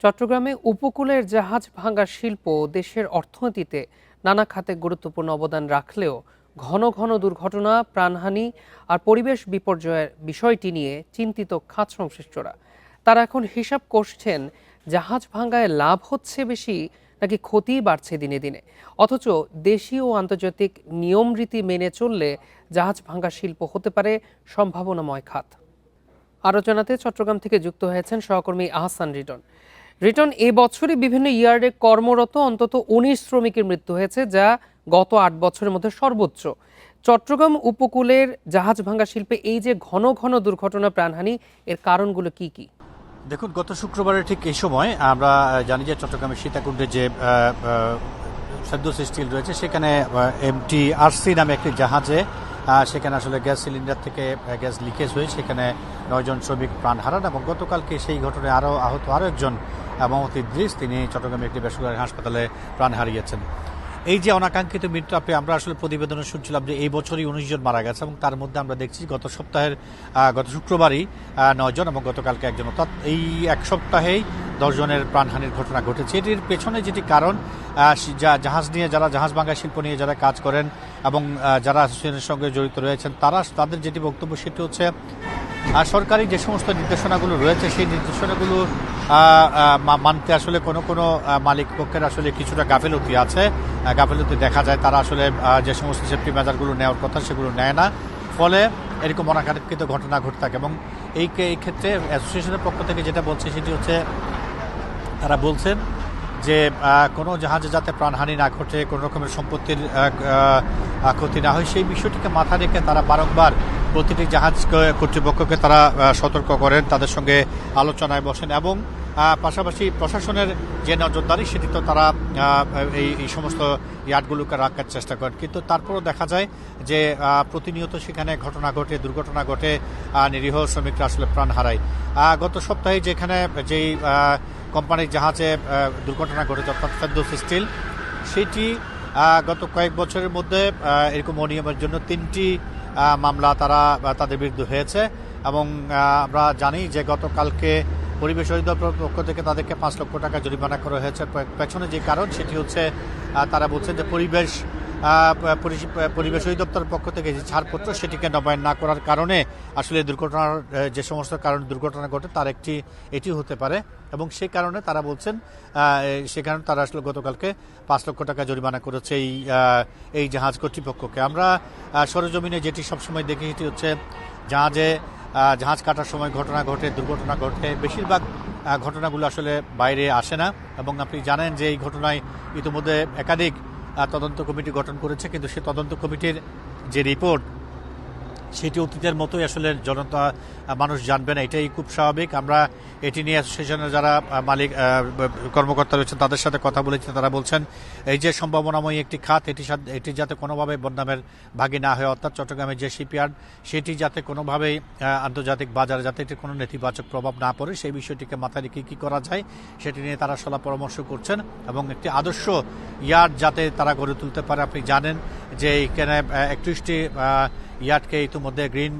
চট্টগ্রামে উপকূলের জাহাজ ভাঙার শিল্প দেশের অর্থনীতিতে নানা খাতে গুরুত্বপূর্ণ অবদান রাখলেও ঘন ঘন দুর্ঘটনা, প্রাণহানি আর পরিবেশ বিপর্যয়ের বিষয়টি নিয়ে চিন্তিত খাত সংশ্লিষ্টরা। তারা এখন হিসাব করছেন জাহাজ ভাঙায় লাভ হচ্ছে বেশি নাকি ক্ষতি বাড়ছে দিনে দিনে। অথচ দেশি ও আন্তর্জাতিক নিয়মরীতি মেনে চললে জাহাজ ভাঙা শিল্প হতে পারে সম্ভাবনাময় খাত। আরও জানাতে চট্টগ্রাম থেকে যুক্ত হয়েছেন সহকর্মী আহসান রিটন। রিটন, এ বছরই বিভিন্ন ইয়ার্ডে কর্মরত অন্তত ১৯ শ্রমিকের মৃত্যু হয়েছে, যা গত ৮ বছরের মধ্যে সর্বোচ্চ। চট্টগ্রাম উপকূলের জাহাজ ভাঙা শিল্পে এই যে ঘন ঘন দুর্ঘটনা, প্রাণহানি, এর কারণগুলো কি কি? দেখুন, গত শুক্রবারের ঠিক এই সময় আমরা জানি যে চট্টগ্রামের সীতাকুণ্ডে যে ফেরদৌস স্টিল রয়েছে সেখানে MT-RC নামে একটি জাহাজে সেখানে আসলে গ্যাস সিলিন্ডার থেকে গ্যাস লিকেজ হয়ে সেখানে 9 জন শ্রমিক প্রাণ হারান এবং গতকালকে সেই ঘটনায় আহত আরও একজন মোহাম্মদ ইদ্রিস, তিনি চট্টগ্রামের একটি বেসরকারি হাসপাতালে প্রাণ হারিয়েছেন। এই যে অনাকাঙ্ক্ষিত মৃত্যু, আমরা আসলে প্রতিবেদনে শুনছিলাম যে এই বছরই 19 জন মারা গেছে এবং তার মধ্যে আমরা দেখছি গত শুক্রবারই 9 জন এবং গতকালকে একজন, অর্থাৎ এই এক সপ্তাহেই 10 জনের প্রাণহানির ঘটনা ঘটেছে। এটির পেছনে যেটি কারণ, জাহাজ নিয়ে যারা জাহাজ ভাঙা শিল্প নিয়ে যারা কাজ করেন এবং যারা অ্যাসোসিয়েশনের সঙ্গে জড়িত রয়েছেন তাদের যেটি বক্তব্য সেটি হচ্ছে সরকারি যে সমস্ত নির্দেশনাগুলো রয়েছে সেই নির্দেশনাগুলো মানতে আসলে কোনো মালিক পক্ষের আসলে কিছুটা গাফিলতি আছে, গাফিলতি দেখা যায়। তারা আসলে যে সমস্ত সেফটি মেজারগুলো নেওয়ার কথা সেগুলো নেয় না, ফলে এরকম অনাকাঙ্ক্ষিত ঘটনা ঘটে থাকে। এবং এই ক্ষেত্রে অ্যাসোসিয়েশনের পক্ষ থেকে যেটা বলছে সেটি হচ্ছে, তারা বলছেন যে কোনো জাহাজে যাতে প্রাণহানি না ঘটে, কোনো রকমের সম্পত্তির ক্ষতি না হয়, সেই বিষয়টিকে মাথায় রেখে তারা বারংবার প্রতিটি জাহাজ কর্তৃপক্ষকে তারা সতর্ক করেন, তাদের সঙ্গে আলোচনায় বসেন এবং পাশাপাশি প্রশাসনের যে নজরদারি সেটি তো তারা এই সমস্ত ইয়ার্ডগুলোকে রাখার চেষ্টা করেন। কিন্তু তারপরও দেখা যায় যে প্রতিনিয়ত সেখানে ঘটনা ঘটে, দুর্ঘটনা ঘটে, নিরীহ শ্রমিকরা আসলে প্রাণ হারায়। গত সপ্তাহে যেই কোম্পানির জাহাজে দুর্ঘটনা ঘটেছে, অর্থাৎ ফেরদৌস স্টিল, সেটি গত কয়েক বছরের মধ্যে এরকম অনিয়মের জন্য 3টি মামলা তাদের বিরুদ্ধে হয়েছে এবং আমরা জানি যে গতকালকে পরিবেশ অধিদপ্তরের পক্ষ থেকে তাদেরকে 5 লক্ষ টাকা জরিমানা করা হয়েছে। পেছনে যে কারণ সেটি হচ্ছে, তারা বলছেন যে পরিবেশ অধিদপ্তরের পক্ষ থেকে যে ছাড়পত্র সেটিকে নবায়ন না করার কারণে আসলে দুর্ঘটনার যে সমস্ত দুর্ঘটনা ঘটে তার এটি হতে পারে এবং সেই কারণে তারা বলছেন তারা আসলে গতকালকে 5 লক্ষ টাকা জরিমানা করেছে এই জাহাজ কর্তৃপক্ষকে। আমরা সরেজমিনে যেটি সবসময় দেখি সেটি হচ্ছে, জাহাজ কাটার সময় দুর্ঘটনা ঘটে, বেশিরভাগ ঘটনাগুলো আসলে বাইরে আসে না এবং আপনি জানেন যে এই ঘটনায় ইতিমধ্যে একাধিক তদন্ত কমিটি গঠন করেছে, কিন্তু সেই তদন্ত কমিটির যে রিপোর্ট সেটি অতীতের মতোই আসলে মানুষ জানবে না, এটাই খুব স্বাভাবিক। আমরা এটি নিয়ে অ্যাসোসিয়েশনের যারা কর্মকর্তা রয়েছেন তাদের সাথে কথা বলেছি, তারা বলছেন এই যে সম্ভাবনাময়ী একটি খাত, এটি যাতে কোনোভাবে বদনামের ভাগী না হয়, অর্থাৎ চট্টগ্রামের যে শিপইয়ার্ড সেটি যাতে কোনোভাবেই আন্তর্জাতিক বাজারে যাতে এটি কোনো নেতিবাচক প্রভাব না পড়ে, সেই বিষয়টিকে মাথায় রেখে কী করা যায় সেটি নিয়ে তারা সলা পরামর্শ করছেন এবং একটি আদর্শ ইয়ার্ড যাতে তারা গড়ে তুলতে পারে। আপনি জানেন যে এখানে 31টি ইয়ার্ডকে ইতিমধ্যে গ্রিন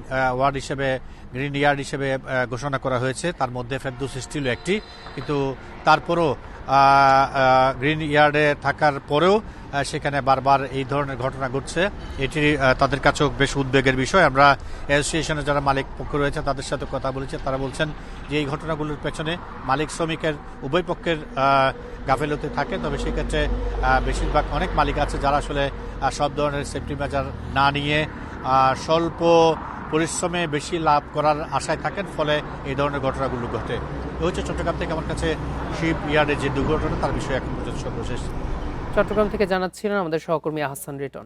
ইয়ার্ড হিসেবে ঘোষণা করা হয়েছে, তার মধ্যে ফেরদৌস স্টিলও একটি। কিন্তু তারপরও গ্রিন ইয়ার্ডে থাকার পরেও সেখানে বারবার এই ধরনের ঘটনা ঘটছে, এটি তাদের কাছেও বেশ উদ্বেগের বিষয়। আমরা অ্যাসোসিয়েশনের যারা মালিক পক্ষ রয়েছে তাদের সাথে কথা বলেছি, তারা বলছেন যে এই ঘটনাগুলোর পেছনে মালিক শ্রমিকের উভয় পক্ষের গাফিলতি থাকে, তবে সেক্ষেত্রে বেশিরভাগ অনেক মালিক আছে যারা আসলে সব ধরনের সেফটি মেজার না নিয়ে স্বল্প পরিশ্রমে বেশি লাভ করার আশায় থাকেন, ফলে এই ধরনের ঘটনাগুলো ঘটে। এ হচ্ছে চট্টগ্রাম থেকে আমার কাছে শিপ ইয়ার্ডের যে দুর্ঘটনা তার বিষয়ে এখন পর্যন্ত সর্বশেষ। চট্টগ্রাম থেকে জানাচ্ছিলেন আমাদের সহকর্মী আহসান রিটন।